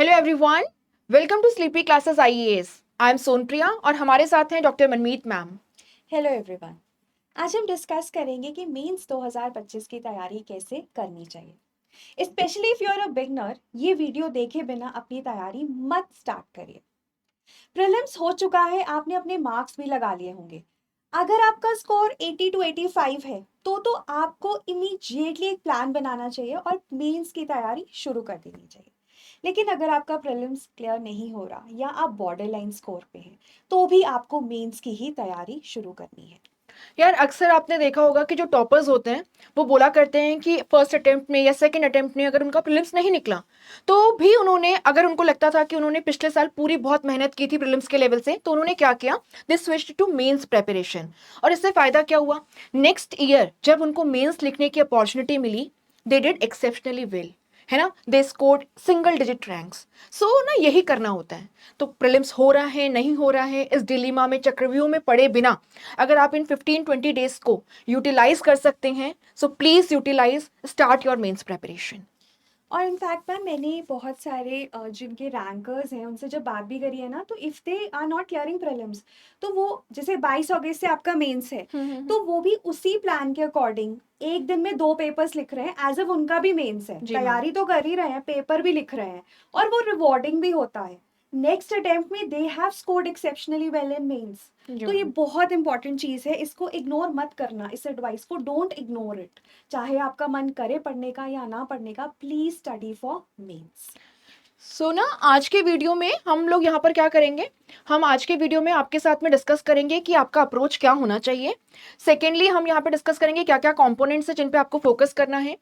Hello everyone, welcome to Sleepy Classes IAS. I am Sonpriya और हमारे साथ हैं doctor Manmeet ma'am. Hello everyone. आज हम डिस्कस करेंगे कि मेंस 2025 की तैयारी कैसे करनी चाहिए। Specially if you are a beginner, ये वीडियो देखे बिना अपनी तैयारी मत स्टार्ट करिए। प्रीलिम्स हो चुका है, आपने अपने मार्क्स भी लगा लिए होंगे। अगर आपका स्कोर 80 टू 85 है तो आपको इमीडिएटली एक प्लान बनाना चाहिए और मेंस की तैयारी शुरू कर देनी चाहिए। लेकिन अगर आपका प्रीलिम्स क्लियर नहीं हो रहा या आप बॉर्डर लाइन स्कोर पे हैं तो भी आपको मेंस की ही तैयारी शुरू करनी है। यार अक्सर आपने देखा होगा कि जो टॉपर्स होते हैं वो बोला करते हैं कि फर्स्ट अटेम्प्ट में या सेकंड अटेम्प्ट में अगर उनका प्रीलिम्स नहीं निकला तो भी उन्होंने, अगर उनको लगता था कि उन्होंने पिछले साल पूरी बहुत मेहनत की थी प्रीलिम्स के लेवल से, तो उन्होंने क्या किया, दे स्विच्ड टू मेंस प्रेपरेशन। और इससे फायदा क्या हुआ, नेक्स्ट ईयर जब उनको मेंस लिखने की अपॉर्चुनिटी मिली, दे डिड एक्सेप्शनली वेल, है ना, they scored single digit ranks. So ना यही करना होता है। तो प्रीलिम्स हो रहा है नहीं हो रहा है, इस डिलीमा में, चक्रव्यूह में पड़े बिना अगर आप इन 15-20 डेज को यूटिलाइज कर सकते हैं, so please utilize, start your mains preparation. और इनफैक्ट मैम, मैंने बहुत सारे जिनके रैंकर्स हैं उनसे जब बात भी करी है ना, तो if they are not clearing prelims तो वो जैसे 22 अगस्त से आपका मेंस है तो वो भी उसी प्लान के अकॉर्डिंग एक दिन में 2 पेपर्स लिख रहे हैं एज अ उनका भी मेंस है, जी मैम। तैयारी तो कर ही रहे हैं, पेपर भी लिख रहे हैं और वो रिवॉर्डिंग भी होता है। नेक्स्ट अटेम्प्ट में they have scored exceptionally well in mains. जी तो ये मैम। बहुत इंपॉर्टेंट चीज़ है, इसको इग्नोर मत करना, इस एडवाइस को डोंट इग्नोर इट। चाहे आपका मन करे पढ़ने का या ना पढ़ने का, प्लीज स्टडी फॉर मेंस। सो ना आज के वीडियो में हम लोग यहाँ पर क्या करेंगे, हम आज के वीडियो में आपके साथ में डिस्कस करेंगे कि आपका अप्रोच क्या होना चाहिए। सेकेंडली हम यहाँ पे डिस्कस करेंगे क्या क्या कंपोनेंट्स है जिन पे आपको फोकस करना है।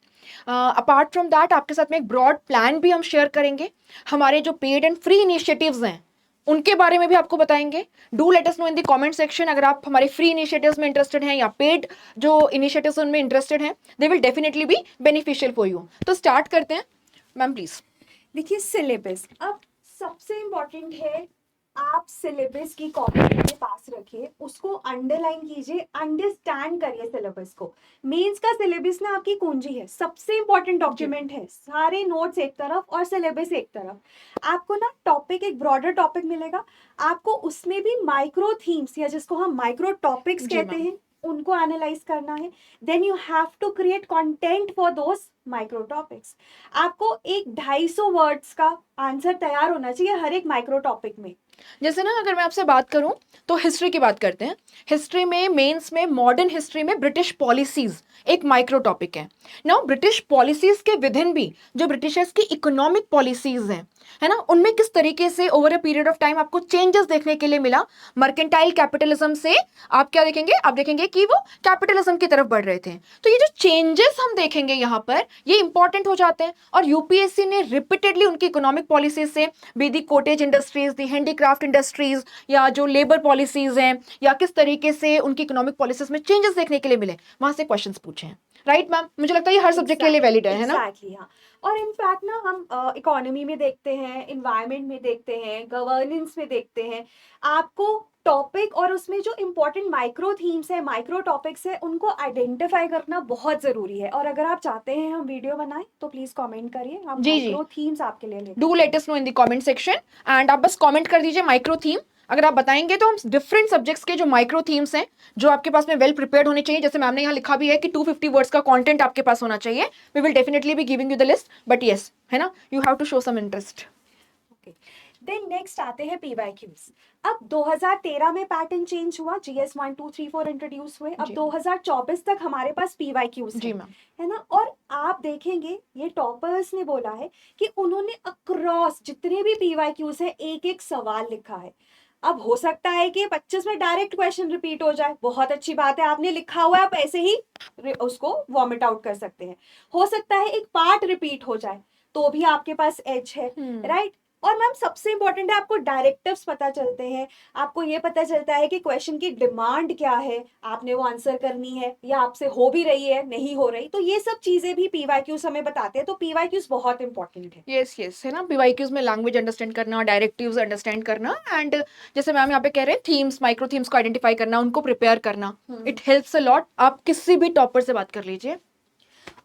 अपार्ट फ्रॉम दैट आपके साथ में एक ब्रॉड प्लान भी हम शेयर करेंगे। हमारे जो पेड एंड फ्री इनिशिएटिव्स हैं उनके बारे में भी आपको बताएंगे। Do let us know in the comment section अगर आप हमारे फ्री इनिशिएटिव्स में इंटरेस्टेड हैं या पेड जो इनिशिएटिव्स उनमें इंटरेस्टेड हैं, they will definitely be beneficial for you. तो स्टार्ट करते हैं मैम प्लीज। देखिए सिलेबस अब सबसे इम्पोर्टेंट है। आप सिलेबस की कॉपी अपने पास रखिए, उसको अंडरलाइन कीजिए, अंडरस्टैंड करिए सिलेबस को। मेंस का सिलेबस ना आपकी कुंजी है, सबसे इम्पोर्टेंट जी डॉक्यूमेंट है। सारे नोट्स एक तरफ और सिलेबस एक तरफ। आपको ना टॉपिक, एक ब्रॉडर टॉपिक मिलेगा, आपको उसमें भी माइक्रो थीम्स या जिसको हम माइक्रो टॉपिक्स जी कहते मैम। हैं उनको एनालाइज करना है। Then you have to create content for those micro topics. आपको एक 250 वर्ड्स का आंसर तैयार होना चाहिए हर एक माइक्रो टॉपिक में। जैसे ना अगर मैं आपसे बात करूं तो हिस्ट्री की बात करते हैं। हिस्ट्री में, मेंस में, मॉडर्न हिस्ट्री में ब्रिटिश पॉलिसीज एक माइक्रो टॉपिक है। नाउ ब्रिटिश पॉलिसीज के विदिन भी जो ब्रिटिशर्स की इकोनॉमिक पॉलिसीज हैं, है ना, उनमें किस तरीके से over a period of time आपको चेंजेस देखने के लिए मिला। मर्केंटाइल कैपिटलिज्म से आप क्या देखेंगे, आप देखेंगे कि वो कैपिटलिज्म की तरफ बढ़ रहे थे। तो ये जो चेंजेस हम देखेंगे यहाँ पर, ये इंपॉर्टेंट हो जाते हैं। और यूपीएससी ने रिपीटेडली उनकी इकोनॉमिक पॉलिसीज से भी, दी कोटेज इंडस्ट्रीज, दी हैंडीक्राफ्ट इंडस्ट्रीज, या जो लेबर पॉलिसीज हैं, या किस तरीके से उनकी इकोनॉमिक पॉलिसीज में चेंजेस देखने के लिए मिले, वहां से क्वेश्चंस पूछे हैं। राइट मैम, मुझे लगता है ये हर सब्जेक्ट के लिए वैलिड है ना। एग्जैक्टली हाँ। और इनफैक्ट ना हम इकोनॉमी में देखते हैं, इन्वायरमेंट में देखते हैं, गवर्नेंस में देखते हैं। आपको टॉपिक और उसमें जो इम्पोर्टेंट माइक्रो थीम्स है, माइक्रो टॉपिक्स है, उनको आइडेंटिफाई करना बहुत जरूरी है। और अगर आप चाहते हैं हम वीडियो बनाएं तो प्लीज कमेंट करिए, हम जी जी, माइक्रो थीम्स आपके लिए लेकर डू लेट आएंगे। Us know in the comment section. And आप बस कमेंट कर दीजिए माइक्रो थीम। अगर आप बताएंगे तो हम डिफरेंट सब्जेक्ट्स के जो माइक्रो थीम्स हैं जो आपके पास में वेल प्रिपेयर्ड होने चाहिए, जैसे मैम ने यहाँ लिखा भी है कि 250 वर्ड्स का कंटेंट आपके पास होना चाहिए, we will definitely be giving you the list, but yes, है ना, you have to show some interest. Okay, then next आते हैं पीवाईक्यूज। अब 2013 में पैटर्न चेंज हुआ, जीएस 1 2 3 4 इंट्रोड्यूस हुए। अब जी 2024 तक हमारे पास पीवाईक्यूज जी मैम। है ना। और आप देखेंगे ये टॉपर्स ने बोला है कि उन्होंने अक्रॉस जितने भी पीवाईक्यूज है एक एक सवाल लिखा है। अब हो सकता है कि 25 में डायरेक्ट क्वेश्चन रिपीट हो जाए, बहुत अच्छी बात है, आपने लिखा हुआ है, आप ऐसे ही उसको वॉमिट आउट कर सकते हैं। हो सकता है एक पार्ट रिपीट हो जाए, तो भी आपके पास एज है, राइट। और मैम सबसे इंपॉर्टेंट है, आपको डायरेक्टिव्स पता चलते हैं, आपको ये पता चलता है कि क्वेश्चन की डिमांड क्या है, आपने वो आंसर करनी है या आपसे हो भी रही है, नहीं हो रही, तो ये सब चीजें भी पीवाईक्यूज हमें बताते हैं। तो पीवाईक्यूज बहुत इंपॉर्टेंट है। यस यस, है ना, पीवाईक्यूज में लैंग्वेज अंडरस्टैंड करना, डायरेक्टिव्स अंडरस्टैंड करना, एंड जैसे मैम यहाँ पे कह रहे हैं थीम्स, माइक्रो थीम्स को आइडेंटिफाई करना, उनको प्रिपेयर करना, इट हेल्प्स अ लॉट। आप किसी भी टॉपर से बात कर लीजिए।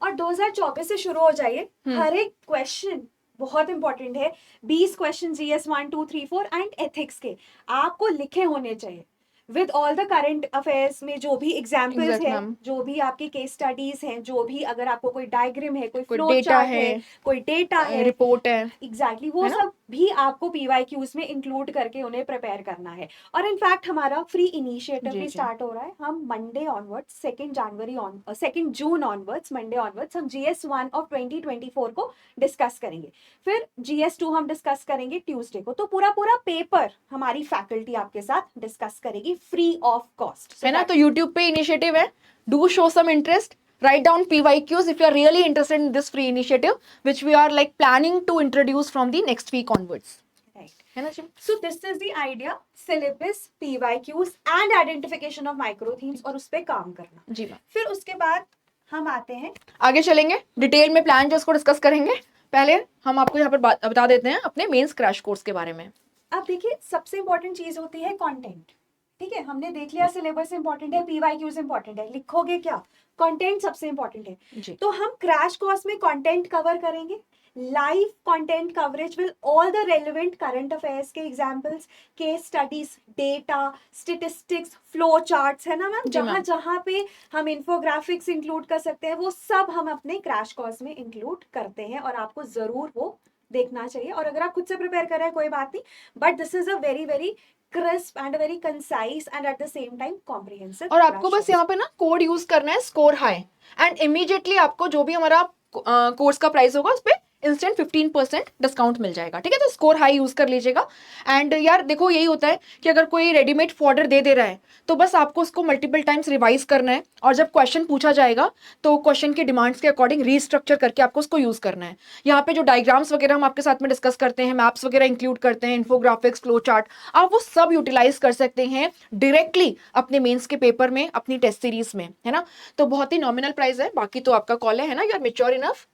और 2024 से शुरू हो जाइए, हम्म। हर एक क्वेश्चन बहुत इंपॉर्टेंट है। 20 क्वेश्चन जीएस 1 2 3 4 एंड एथिक्स के आपको लिखे होने चाहिए with all the current affairs में जो भी एग्जाम्पल्स एग्जैक्ट है, मैम। जो भी आपकी केस स्टडीज हैं, जो भी अगर आपको कोई डायग्राम है, कोई कोई फ्लो डेटा चार्ट है, है, कोई डेटा है, रिपोर्ट है एग्जैक्टली वो है ना। सब भी आपको पीवाईक्यूज में इंक्लूड करके उन्हें प्रिपेयर करना है। और इनफैक्ट हमारा फ्री इनिशिएटिव जी भी जी। स्टार्ट हो रहा है। हम मंडे ऑनवर्ड्स 2 जून ऑनवर्ड्स मंडे ऑनवर्ड्स हम GS1 ऑफ 2024 को डिस्कस करेंगे। फिर GS2 हम डिस्कस करेंगे ट्यूसडे को। तो पूरा पूरा पेपर हमारी फैकल्टी आपके साथ डिस्कस करेगी फ्री ऑफ कॉस्ट। है ना। तो यूट्यूब पे इनिशिएटिव है, do show some interest, write down PYQs if you are really interested in this free initiative, which we are like planning to introduce from the next week onwards. Right. है ना जी। So this is the idea, syllabus, PYQs and identification of micro themes, और उस पर काम करना। जी ma'am. फिर उसके बाद हम आते हैं, आगे चलेंगे डिटेल में, प्लान जो उसको डिस्कस करेंगे। पहले हम आपको यहाँ पर बता देते हैं अपने मेंस क्रैश कोर्स के बारे में। अब देखिए सबसे इंपॉर्टेंट चीज होती है कंटेंट। ठीक है, हमने देख लिया सिलेबस इंपॉर्टेंट है, पीवाईक्यूज इंपॉर्टेंट है, लिखोगे क्या, कंटेंट सबसे इंपॉर्टेंट है। जी। तो हम क्रैश कोर्स में कंटेंट कवर करेंगे, live content coverage will all the relevant current affairs के examples, case studies, data, statistics, flow charts, है ना मैम, जी जहां मैम। जहां पे हम इन्फोग्राफिक्स इंक्लूड कर सकते हैं वो सब हम अपने क्रैश कोर्स में इंक्लूड करते हैं, और आपको जरूर वो देखना चाहिए। और अगर आप खुद से प्रिपेयर कर रहे हैं कोई बात नहीं, but this is a very very crisp and very concise and at the same time comprehensive और आपको crash बस course। यहाँ पे ना कोड यूज करना है, स्कोर हाई, एंड इमीडिएटली आपको जो भी हमारा कोर्स का प्राइस होगा उस पर इंस्टेंट 15% डिस्काउंट मिल जाएगा। ठीक है, तो स्कोर हाई यूज कर लीजिएगा। एंड यार देखो यही होता है कि अगर कोई रेडीमेड फॉर्डर दे रहा है तो बस आपको उसको मल्टीपल टाइम्स रिवाइज करना है, और जब क्वेश्चन पूछा जाएगा तो क्वेश्चन की डिमांड्स के अकॉर्डिंग रीस्ट्रक्चर करके आपको उसको यूज करना है। यहाँ पे जो डायग्राम्स वगैरह हम आपके साथ में डिस्कस करते हैं, मैप्स वगैरह इंक्लूड करते हैं, इन्फोग्राफिक्स, फ्लो चार्ट, आप वो सब यूटिलाइज कर सकते हैं डायरेक्टली अपने मेंस के पेपर में, अपनी टेस्ट सीरीज में, है ना। तो बहुत ही नॉमिनल प्राइस है, बाकी तो आपका कॉल है ना, you are mature enough.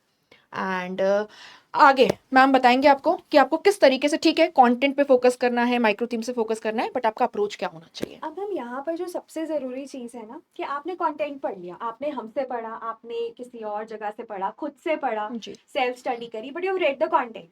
And आगे मैम बताएंगे आपको कि आपको किस तरीके से, ठीक है, कंटेंट पे फोकस करना है, माइक्रो थीम से फोकस करना है, बट आपका अप्रोच क्या होना चाहिए। अब हम यहाँ पर जो सबसे जरूरी चीज है ना, कि आपने कंटेंट पढ़ लिया, आपने हमसे पढ़ा, आपने किसी और जगह से पढ़ा, खुद से पढ़ा, जी। सेल्फ स्टडी करी, but you read the content.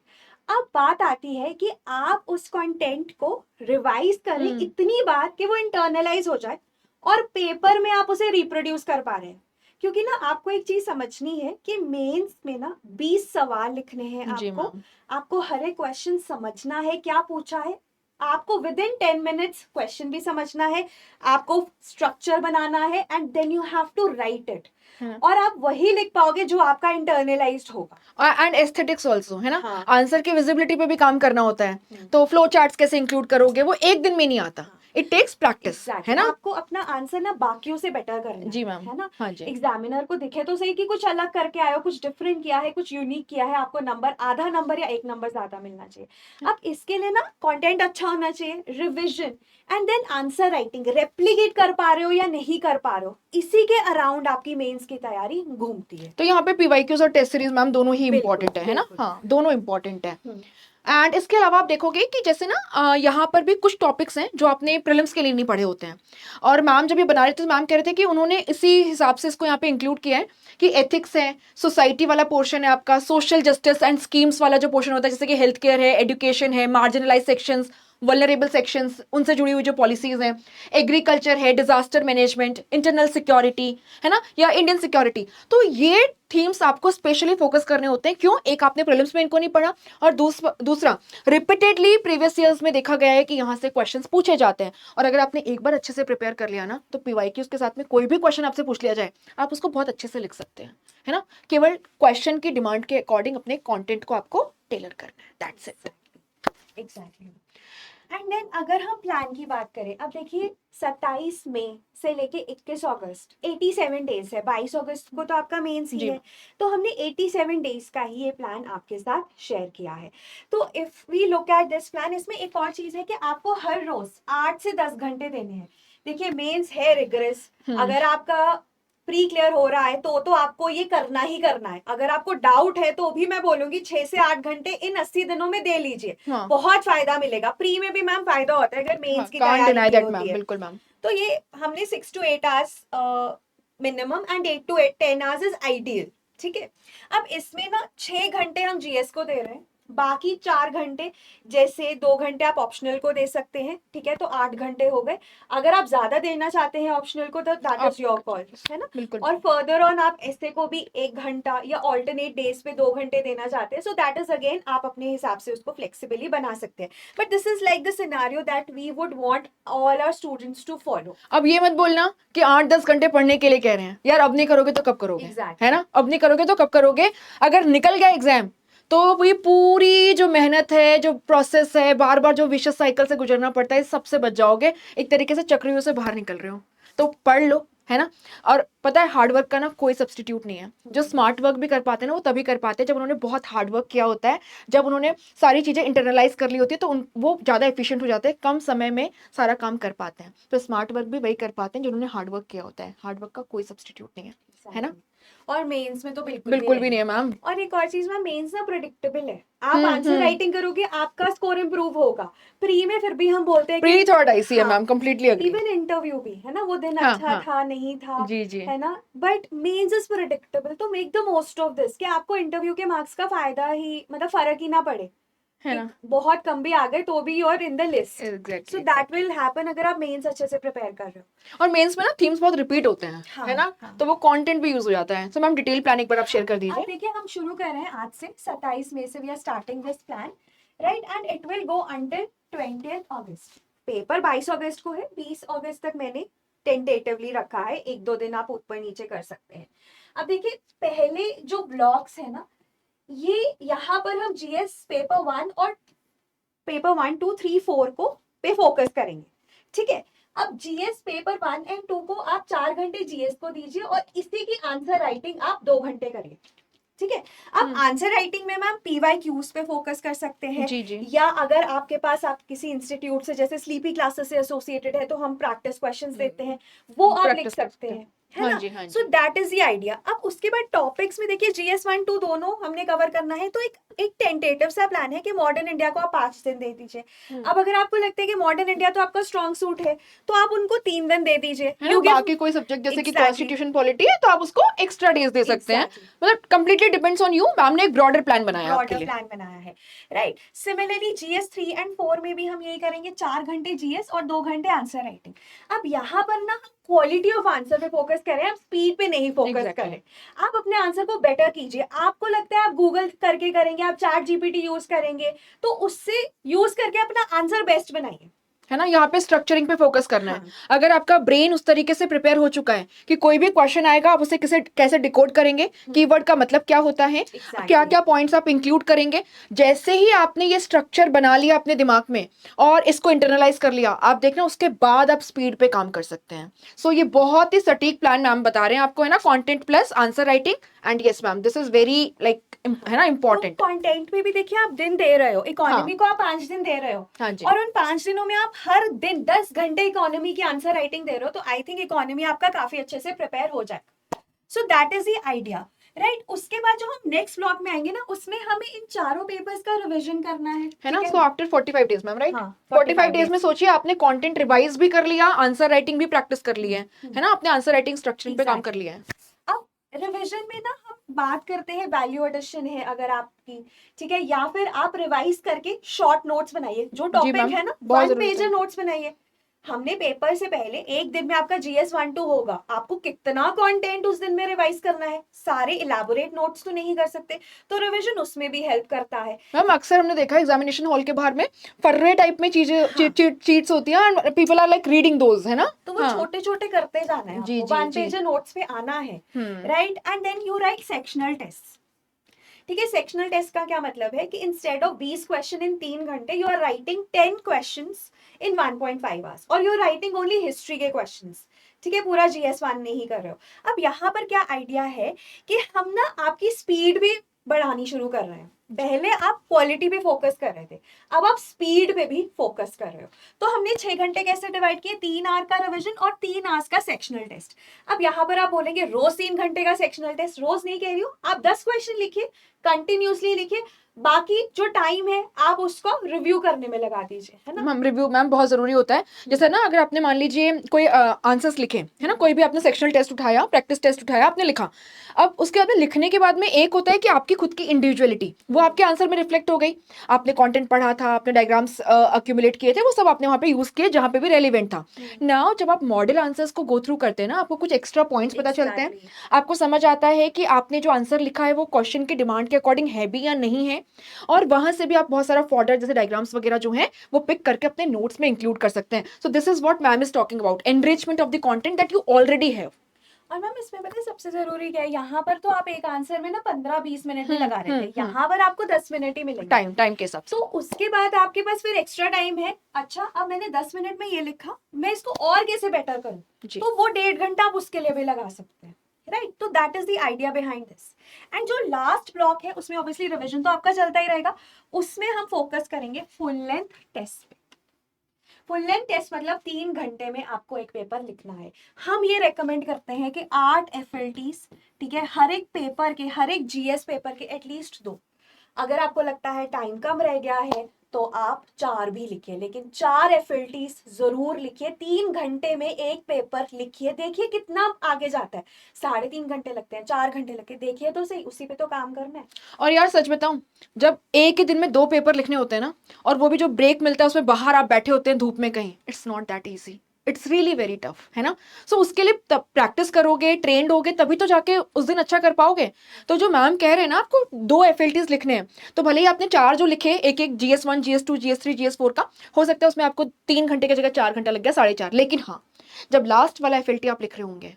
अब बात आती है कि आप उस कंटेंट को रिवाइज करें इतनी बार कि वो इंटरनलाइज हो जाए और पेपर में आप उसे रिप्रोड्यूस कर पा रहे हैं। क्योंकि ना आपको एक चीज समझनी है कि मेंस में ना 20 सवाल लिखने हैं जी आपको, मैम। आपको हर एक क्वेश्चन समझना है क्या पूछा है, आपको विद इन 10 मिनट्स क्वेश्चन भी समझना है, आपको स्ट्रक्चर बनाना है, and then you have to write it, और आप वही लिख पाओगे जो आपका इंटरनलाइज्ड होगा। एंड एस्थेटिक्स ऑल्सो, है ना। हाँ। आंसर की विजिबिलिटी पे भी काम करना होता है, तो फ्लो चार्ट्स कैसे इंक्लूड करोगे, वो एक दिन में नहीं आता, इट टेक्स प्रैक्टिस, Exactly. है ना। आपको अपना आंसर ना बाकियों से बेटर करना जी मैम। है ना। हाँ जी। एग्जामिनर को दिखे तो सही कि कुछ अलग करके आए हो, कुछ डिफरेंट किया है, कुछ यूनिक किया है, आपको नंबर, आधा नंबर या एक नंबर ज्यादा मिलना चाहिए। अब इसके लिए ना कंटेंट अच्छा होना चाहिए, revision, and then answer writing, replicate कर पा रहे हो या नहीं कर पा रहे हो, इसी के अराउंड आपकी मेंस की तैयारी घूमती है। तो यहाँ पे पीवाईक्यूज और टेस्ट सीरीज मैम दोनों ही बिल्कुल, इंपॉर्टेंट है ना। बिल्कुल। हाँ, दोनों इंपॉर्टेंट है। एंड इसके अलावा आप देखोगे कि जैसे ना यहाँ पर भी कुछ टॉपिक्स हैं जो आपने प्रीलिम्स के लिए नहीं पढ़े होते हैं, और मैम जब ये बना रहे थे तो मैम कह रहे थे कि उन्होंने इसी हिसाब से इसको यहाँ पे इंक्लूड किया है कि एथिक्स है, सोसाइटी वाला पोर्शन है आपका, सोशल जस्टिस एंड स्कीम्स वाला जो पोर्शन होता है, जैसे कि हेल्थ केयर है, एजुकेशन है, मार्जिनलाइज सेक्शंस, वल्नरेबल सेक्शंस, उनसे जुड़ी हुई जो पॉलिसीज हैं, एग्रीकल्चर है, डिजास्टर मैनेजमेंट, इंटरनल सिक्योरिटी, है ना, या इंडियन सिक्योरिटी। तो ये थीम्स आपको स्पेशली फोकस करने होते हैं। क्यों? एक, आपने प्रीलिम्स में इनको नहीं पढ़ा, और दूसरा रिपीटेडली प्रीवियस ईयर्स में देखा गया है कि यहाँ से क्वेश्चंस पूछे जाते हैं, और अगर आपने एक बार अच्छे से प्रिपेयर कर लिया ना, तो पीवाईक्यूज के साथ में कोई भी क्वेश्चन आपसे पूछ लिया जाए, आप उसको बहुत अच्छे से लिख सकते हैं, है ना। केवल क्वेश्चन की डिमांड के अकॉर्डिंग अपने कंटेंट को आपको टेलर करना है, that's it. Exactly. And then अगर हम प्लान की बात करें, अब देखिए 27 मई से लेके 21 अगस्त 87 डेज है, 22 अगस्त को तो आपका मेंस ही जी। है, तो हमने 87 डेज का ही ये प्लान आपके साथ शेयर किया है। तो if we look at this plan, इसमें एक और चीज है कि आपको हर रोज 8 से 10 घंटे देने हैं। देखिए मेंस है रिगरस, अगर आपका प्री क्लियर हो रहा है तो आपको ये करना ही करना है। अगर आपको डाउट है तो भी मैं बोलूंगी 6 से 8 घंटे इन 80 दिनों में दे लीजिए, हाँ। बहुत फायदा मिलेगा। प्री में भी मैम फायदा होता है अगर मेंस की कांट डिनाई तैयारी की दैट होती मैम, है। बिल्कुल मैम। तो ये हमने 6 to 8 hours minimum and 8 to 10 hours is ideal. ठीक है, अब इसमें ना 6 घंटे हम जीएस को दे रहे हैं, बाकी 4 घंटे, जैसे 2 घंटे आप ऑप्शनल को दे सकते हैं, ठीक है, तो 8 घंटे हो गए। अगर आप ज्यादा देना चाहते हैं ऑप्शनल को तो दैट आप इज योर कॉल, है ना। बिल्कुल। और फर्दर ऑन आप ऐसे को भी 1 घंटा या ऑल्टरनेट डेज पे 2 घंटे देना चाहते हैं, सो दैट इज अगेन आप अपने हिसाब से उसको फ्लेक्सिबली बना सकते हैं। But this is like the scenario that we would want all our students to follow. अब ये मत बोलना कि 8-10 घंटे पढ़ने के लिए कह रहे हैं, यार अब नहीं करोगे तो कब करोगे, Exactly. है ना, अब नहीं करोगे तो कब करोगे। अगर निकल गया एग्जाम तो ये पूरी जो मेहनत है, जो प्रोसेस है, बार बार जो विशेष साइकिल से गुजरना पड़ता है, इस सबसे बच जाओगे। एक तरीके से चक्रियों से बाहर निकल रहे हो, तो पढ़ लो, है ना। और पता है हार्ड वर्क का ना कोई सब्स्टिट्यूट नहीं है। जो स्मार्ट वर्क भी कर पाते हैं ना, वो तभी कर पाते हैं जब उन्होंने बहुत हार्ड वर्क किया होता है, जब उन्होंने सारी चीजें इंटरनलाइज कर ली होती है, तो वो ज्यादा एफिशिएंट हो जाते हैं, कम समय में सारा काम कर पाते हैं। तो स्मार्ट वर्क भी वही कर पाते हैं जिन्होंने हार्ड वर्क किया होता है। हार्ड वर्क का कोई सब्स्टिट्यूट नहीं है ना। और मेंस में तो बिल्कुल बिल्कुल भी नहीं है मैम। और एक और चीज में, मेंस ना प्रिडिक्टेबल है। आप आंसर राइटिंग करोगे, आपका स्कोर इंप्रूव होगा। प्री में फिर भी हम बोलते हैं प्री कि थोड़ा डाइसी है हाँ, ma'am, completely agree. Even interview भी है ना, वो दिन हाँ अच्छा हाँ था नहीं था, जी जी है ना। बट मेंस इज प्रिडिक्टेबल, तो make the most of this कि आपको इंटरव्यू के मार्क्स का फायदा ही, मतलब फर्क ही ना पड़े। है एक ना। बहुत कम भी आ गए तो भी you're in the list, exactly so that will happen अगर आप मेंस अच्छे से प्रिपेयर कर रहे हो। और मेंस में ना थीम्स बहुत रिपीट होते हैं, हाँ, है ना, हाँ। तो वो कंटेंट भी यूज हो जाता है। सो मैम डिटेल प्लान एक बार आप शेयर कर अब दीजिए। देखिए हम शुरू कर रहे हैं आज से, 27 मई से we are starting this plan, right, and it will go until 20 August. Paper 22 अगस्त को है, 20 अगस्त तक मैंने टेंटेटिवली रखा है, 1-2 दिन आप ऊपर नीचे कर सकते हैं। अब देखिए पहले जो ब्लॉक्स है ना, ये यहाँ पर हम जीएस पेपर 1 और पेपर 1, 2, 3, 4 को पे फोकस करेंगे, ठीक है। अब जीएस पेपर 1 एंड 2 को आप 4 घंटे जीएस को दीजिए और इसी की आंसर राइटिंग आप 2 घंटे करिए, ठीक है। अब आंसर राइटिंग में मैम पीवाईक्यूज पे फोकस कर सकते हैं, जी जी या अगर आपके पास आप किसी इंस्टीट्यूट से जैसे स्लीपी क्लासेस से एसोसिएटेड है तो हम प्रैक्टिस क्वेश्चंस देते हैं, वो आप लिख प्रैक्टिस कर सकते सकते हैं, हैं। है हाँ ना। जी हाँ सो जी दैट इज द आइडिया। अब उसके बाद टॉपिक्स में देखिए जीएस 1, 2 दोनों हमने कवर करना है, तो एक टेंटेटिव सा प्लान है कि मॉडर्न इंडिया को आप 5 दिन दे दीजिए। अब अगर आपको लगता है कि मॉडर्न इंडिया तो आपका स्ट्रॉन्ग सूट है, तो आप उनको 3 दिन दे दीजिए। है ना। बाकी कोई सब्जेक्ट जैसे कि Exactly. कॉन्स्टिट्यूशन पॉलिटी है तो आप उसको एक्स्ट्रा डेज दे सकते हैं। Exactly. मतलब completely depends on you. Ma'am ने एक ब्रॉडर प्लान बनाया आपके ब्रॉडर लिए। प्लान बनाया है, राइट। सिमिलरली जीएस 3 एंड 4 में भी हम यही करेंगे, 4 घंटे जीएस और 2 घंटे आंसर राइटिंग। अब यहाँ पर ना हम क्वालिटी ऑफ आंसर पे फोकस करें, हम स्पीड पे नहीं फोकस Exactly. करें। आप अपने आंसर को बेटर कीजिए। आपको लगता है आप गूगल करके करेंगे, आप चैट जीपीटी यूज करेंगे, तो उससे यूज करके अपना आंसर बेस्ट बनाइए, है ना। यहाँ पे स्ट्रक्चरिंग पे फोकस करना है। हाँ। अगर आपका ब्रेन उस तरीके से प्रिपेयर हो चुका है कि कोई भी क्वेश्चन आएगा आप उसे कैसे डिकोड करेंगे, कीवर्ड का मतलब क्या होता है, Exactly. क्या क्या पॉइंट्स आप इंक्लूड करेंगे, जैसे ही आपने ये स्ट्रक्चर बना लिया अपने दिमाग में और इसको इंटरनलाइज कर लिया, आप देखना उसके बाद आप स्पीड पे काम कर सकते हैं। सो ये बहुत ही सटीक प्लान मैम बता रहे हैं आपको, है ना। Content plus answer writing, and yes ma'am this is very like, है ना, इंपॉर्टेंट। तो कंटेंट में भी देखिए आप दिन दे रहे हो, इकोनॉमी को आप 5 दिन दे रहे हो, हाँ जी और उन 5 दिनों में आप हर दिन 10 घंटे इकोनॉमी की आंसर राइटिंग दे रहे हो, तो आई थिंक इकोनॉमी आपका काफी अच्छे से प्रिपेयर हो जाएगा। So that is the idea, right. उसके बाद जो हम नेक्स्ट ब्लॉक में आएंगे ना, उसमें हमें इन चारों पेपर्स का रिवीजन करना है ना। So after 45 days ma'am, right. हाँ, 45 डेज में सोचिए आपने कंटेंट रिवाइज भी कर लिया, आंसर राइटिंग भी प्रैक्टिस कर ली है ना, आपने आंसर राइटिंग स्ट्रक्चरिंग पे काम कर लिया है। अब रिवीजन में ना हम बात करते हैं, वैल्यू एडिशन है अगर आपकी, ठीक है, या फिर आप रिवाइज करके शॉर्ट नोट्स बनाइए, जो टॉपिक है ना, 1 पेजर नोट्स बनाइए। हमने पेपर से पहले एक दिन में आपका जीएस 1, 2 होगा, आपको कितना कंटेंट उस दिन में रिवाइज करना है, सारे इलेबोरेट नोट्स तो नहीं कर सकते, तो रिवीजन उसमें भी हेल्प करता है। मैम अक्सर हमने देखा एग्जामिनेशन हॉल के बाहर में फर्रे टाइप में चीजें चीट्स होती हैं and people are like reading those, है ना। तो वो छोटे छोटे करते जाना है, जी आपको जी 1 जी पेजर नोट्स पे आना है, right. And then you write sectional test, ठीक है। सेक्शनल टेस्ट का क्या मतलब है कि इंस्टेड ऑफ 20 क्वेश्चन इन 3 घंटे, you are writing 10 questions in 1.5 hours, और you are writing only history के क्वेश्चंस, ठीक है, पूरा जीएस 1 नहीं कर रहे हो। अब यहाँ पर क्या आइडिया है कि हम ना आपकी स्पीड भी बढ़ानी शुरू कर रहे हैं। पहले आप क्वालिटी पे फोकस कर रहे थे, अब आप स्पीड पे भी फोकस कर रहे हो। तो हमने 6 घंटे कैसे डिवाइड किए, 3 आवर का रिवीजन और 3 आवर्स का सेक्शनल टेस्ट। अब यहाँ पर आप बोलेंगे रोज 3 घंटे का सेक्शनल टेस्ट, रोज नहीं कह रही हूँ, आप 10 क्वेश्चन लिखिए, कंटिन्यूसली लिखिए, बाकी जो टाइम है आप उसको रिव्यू करने में लगा दीजिए, है ना। मैम रिव्यू मैम बहुत जरूरी होता है। जैसे ना अगर आपने मान लीजिए कोई आंसर्स लिखे है ना, कोई भी आपने सेक्शनल टेस्ट उठाया, प्रैक्टिस टेस्ट उठाया, आपने लिखा, अब उसके बाद में लिखने के बाद में एक होता है कि आपकी खुद की इंडिविजुअलिटी वो आपके आंसर में रिफ्लेक्ट हो गई। आपने कंटेंट पढ़ा था, आपने डायग्राम्स अक्यूमुलेट किए थे, वो सब आपने वहाँ पे यूज किए जहाँ पे भी रेलिवेंट था। नाउ जब आप मॉडल आंसर्स को गो थ्रू करते हैं ना, आपको कुछ एक्स्ट्रा पॉइंट्स पता चलते हैं। Exactly. आपको समझ आता है कि आपने जो आंसर लिखा है वो क्वेश्चन की डिमांड के अकॉर्डिंग है भी या नहीं है, और वहां से भी आप बहुत सारा फॉर्डर जैसे डायग्राम्स वगैरह जो है वो पिक करके अपने नोट्स में इंक्लूड कर सकते हैं। सो this is what ma'am is talking about, enrichment of the content that you already have. और मैम इसमें पता है सबसे जरूरी क्या है, यहाँ पर तो आप एक आंसर में ना 15-20 मिनट भी लगा रहे थे, यहाँ पर आपको 10 मिनट ही मिलेंगे टाइम टाइम के हिसाब से। तो उसके बाद आपके पास फिर एक्स्ट्रा टाइम है। अच्छा अब मैंने 10 मिनट में ये लिखा, मैं इसको और कैसे बेटर करूं, जी। तो वो 1.5 घंटा आप उसके लिए भी लगा सकते हैं, राइट। तो that is the idea behind this. And जो लास्ट ब्लॉक है उसमें ऑब्वियसली रिवीजन तो आपका चलता ही रहेगा, उसमें हम फोकस करेंगे फुल लेंथ टेस्ट पे। फुल लेंथ टेस्ट मतलब 3 घंटे में आपको एक पेपर लिखना है। हम ये रेकमेंड करते हैं कि 8 FLTs, ठीक है, हर एक पेपर के, हर एक GS पेपर के एटलीस्ट 2। अगर आपको लगता है टाइम कम रह गया है तो आप 4 भी लिखिए, लेकिन 4 FLTs जरूर लिखिए। 3 घंटे में एक पेपर लिखिए, देखिए कितना आगे जाता है। 3.5 घंटे लगते हैं, 4 घंटे लगते हैं, देखिए तो सही, उसी पे तो काम करना है। और यार सच बताऊं, जब एक ही दिन में 2 पेपर लिखने होते हैं ना, और वो भी जो ब्रेक मिलता है उसमें बाहर आप बैठे होते हैं धूप में कहीं, it's not that easy, it's really very tough, है ना। सो उसके लिए तब प्रैक्टिस करोगे, ट्रेंड होगे, तभी तो जाके उस दिन अच्छा कर पाओगे। तो जो मैम कह रहे हैं ना आपको 2 FLTs लिखने हैं, तो भले ही आपने 4 जो लिखे, एक एक GS1 GS2 GS3 GS4 का, हो सकता है उसमें आपको 3 घंटे की जगह 4 घंटा लग गया, 4.5, लेकिन हाँ, जब लास्ट वाला FLT आप लिख रहे होंगे,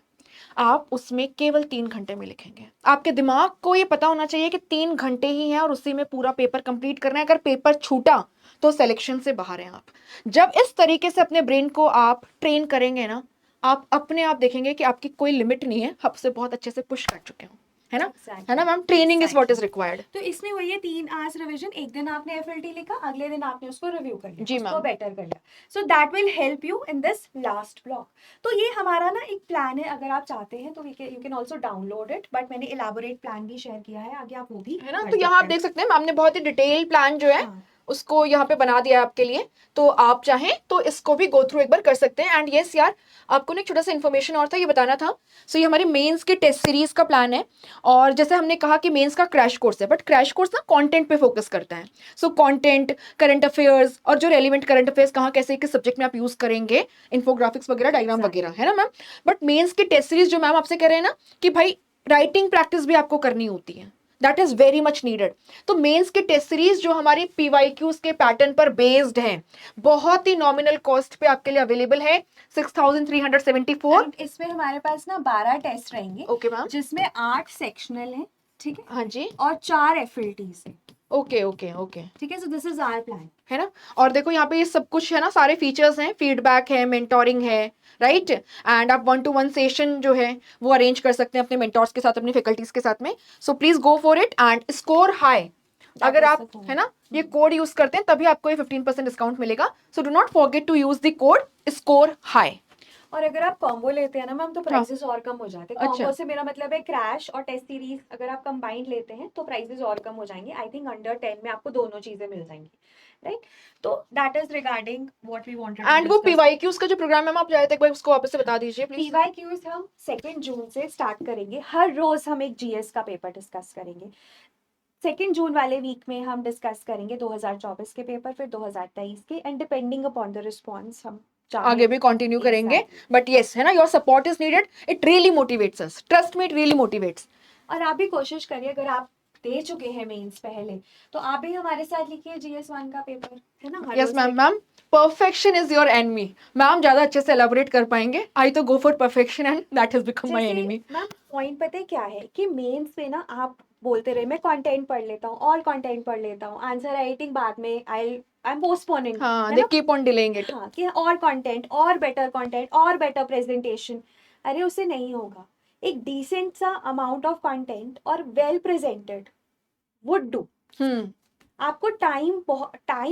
आप उसमें केवल 3 घंटे में लिखेंगे। आपके दिमाग को ये पता होना चाहिए कि 3 घंटे ही हैं और उसी में पूरा पेपर कंप्लीट करना है। अगर पेपर छूटा तो सिलेक्शन से बाहर हैं आप। जब इस तरीके से अपने ब्रेन को आप ट्रेन करेंगे ना, आप अपने आप देखेंगे कि आपकी कोई लिमिट नहीं है, आपसे बहुत अच्छे से पुश कर चुके हो, है ना। Exactly. है ना ma'am, training is what is required. तो इसमें वही है 3 आवर्स रिवीजन, एक दिन आपने FLT लिखा, अगले दिन आपने उसको रिव्यू कर लिया, जी उसको मैम। बेटर कर लिया। So that will help you in this last block. तो ये हमारा ना एक प्लान है, अगर आप चाहते हैं तो you can also download it, but मैंने इलाबोरेट प्लान भी शेयर किया है, आगे आप वो भी है ना। पढ़ तो यहाँ आप सकते देख सकते हैं मैम ने बहुत ही डिटेल प्लान जो है हैं। हाँ, उसको यहाँ पे बना दिया है आपके लिए। तो आप चाहें तो इसको भी गो थ्रू एक बार कर सकते हैं। एंड यस यार, आपको ना एक छोटा सा इन्फॉर्मेशन और था ये बताना था। सो ये हमारी मेंस के टेस्ट सीरीज का प्लान है, और जैसे हमने कहा कि मेंस का क्रैश कोर्स है, बट क्रैश कोर्स ना कंटेंट पे फोकस करता है। सो कंटेंट, करंट अफेयर्स, और जो रेलिवेंट करंट अफेयर्स कहाँ कैसे किस सब्जेक्ट में आप यूज करेंगे, इन्फोग्राफिक्स वगैरह, डायग्राम वगैरह, है ना मैम। बट मेंस की टेस्ट सीरीज जो मैम आपसे कह रहे हैं ना कि भाई राइटिंग प्रैक्टिस भी आपको करनी होती है, that is very much needed. तो मेंस की टेस्ट सीरीज जो हमारी PYQs के पैटर्न पर बेस्ड है, बहुत ही नॉमिनल कॉस्ट पे आपके लिए अवेलेबल है, 6374। And इसमें हमारे पास ना 12 टेस्ट रहेंगे, ओके मैम। जिसमें 8 सेक्शनल हैं, ठीक है, हाँ जी। और 4 FLTs हैं, ओके ओके ओके। ठीक है। So this is our plan. है ना। और देखो यहाँ पे ये सब कुछ है ना, सारे फीचर्स हैं, फीडबैक है, मेंटोरिंग है, राइट। एंड आप 1-to-1 सेशन जो है वो अरेंज कर सकते हैं अपने मेंटोर्स के साथ, अपनी फैकल्टीज के साथ में। So please go for it and score high. अगर आप है ना ये कोड यूज करते हैं तभी आपको ये 15% डिस्काउंट मिलेगा। So do not forget to use the code score high. और अगर आप कॉम्बो लेते हैं ना मैम, तो प्राइसेस और कम हो जाते हैं। अच्छा। कॉम्बो से मेरा मतलब है क्रैश और टेस्ट सीरीज, अगर आप कंबाइंड लेते हैं तो प्राइसेस और कम हो जाएंगे। आई थिंक अंडर 10 में आपको दोनों चीजें मिल जाएंगी, राइट। तो that is regarding what we wanted. And वो PYQs का जो प्रोग्राम है आप जाए तो एक बार उसको वापस से बता दीजिए प्लीज। PYQs हम 2 जून से स्टार्ट करेंगे। हर रोज हम एक GS का पेपर डिस्कस करेंगे। 2 जून वाले वीक में हम डिस्कस करेंगे 2024 के पेपर, फिर 2023 के, and depending upon the response हम आगे भी कंटिन्यू करेंगे। बट यस है ना, your support is needed, it really motivates us, trust me, it really motivates. और आप भी कोशिश करिए, अगर आप दे चुके हैं मेंस पहले, तो आप भी हमारे साथ लिखिए GS1 का पेपर, है ना। Yes ma'am. Ma'am perfection is your enemy. Ma'am ज्यादा अच्छे से एलाबोरेट कर पाएंगे। आई तो go for perfection and that has become my enemy. Ma'am point पता है क्या है कि मेंस पे ना आप बोलते रहे मैं कंटेंट पढ़ लेता हूँ और कंटेंट पढ़ लेता हूँ, आंसर राइटिंग बाद में, आई एम पोस्टपोनिंग, हाँ, है दे ना। Keep on delaying it. हाँ, कि और कंटेंट और बेटर प्रेजेंटेशन, अरे उससे नहीं होगा। एक डिसेंट सा अमाउंट ऑफ कंटेंट और वेल प्रेजेंटेड वुड डू। आपको टाइम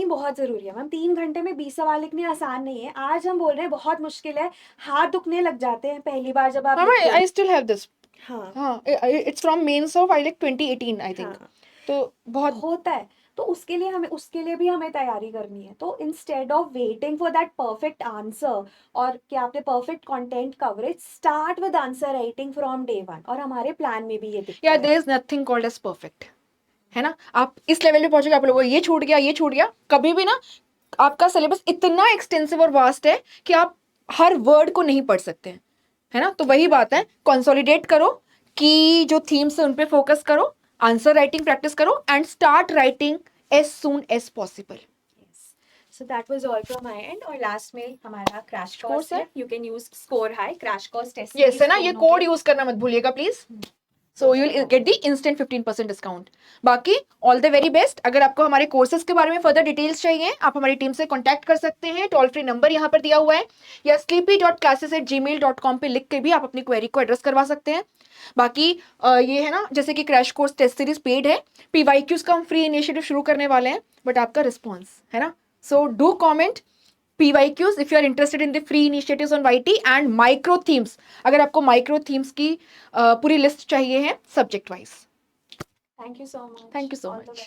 बहुत जरूरी है मैम। 3 घंटे में 20 सवाल लिखने आसान नहीं है। आज हम बोल रहे हैं बहुत मुश्किल है, हाथ दुखने लग जाते हैं पहली बार जब आप लिखते हैं। I still have this. हाँ हाँ, it's from mains of I like 2018 I think. हाँ, तो बहुत होता है। तो उसके लिए भी हमें तैयारी करनी है। तो instead of waiting for that perfect answer और कि आपने perfect content coverage, start with answer writing from day one. और हमारे प्लान में भी ये दिखता या है। There is nothing called as perfect, है ना। आप इस लेवल पे पहुंचोगे, आप लोगों को ये छूट गया, ये छूट गया, कभी भी ना आपका सिलेबस इतना एक्सटेंसिव और वास्ट है कि आप हर वर्ड को नहीं पढ़ सकते हैं, है ना। तो वही बात है, कंसोलिडेट करो कि जो थीम्स है उन पे फोकस करो, आंसर राइटिंग प्रैक्टिस करो and start writing as soon as possible. So that was all from my end. और लास्ट में हमारा क्रैश कोर्स कोर्स है। है, you can use score high, crash course test yes है ना, ये कोड यूज करना मत भूलिएगा please. So you will get the instant 15% discount. बाकी ऑल द वेरी बेस्ट। अगर आपको हमारे कोर्सेज के बारे में फर्दर डिटेल्स चाहिए, आप हमारी टीम से कांटेक्ट कर सकते हैं, टोल फ्री नंबर यहाँ पर दिया हुआ है, या sleepy.classes@gmail.com पे लिख के भी आप अपनी क्वेरी को एड्रेस करवा सकते हैं। बाकी ये है ना, जैसे कि crash course test series paid है, PYQs का हम फ्री इनिशिएटिव शुरू करने वाले हैं, बट आपका रिस्पॉन्स है ना। So do comment PYQs if you are interested in the free initiatives on YT and micro themes, अगर आपको माइक्रो थीम्स की पूरी लिस्ट चाहिए है subject wise. Thank you so much. Thank you so much.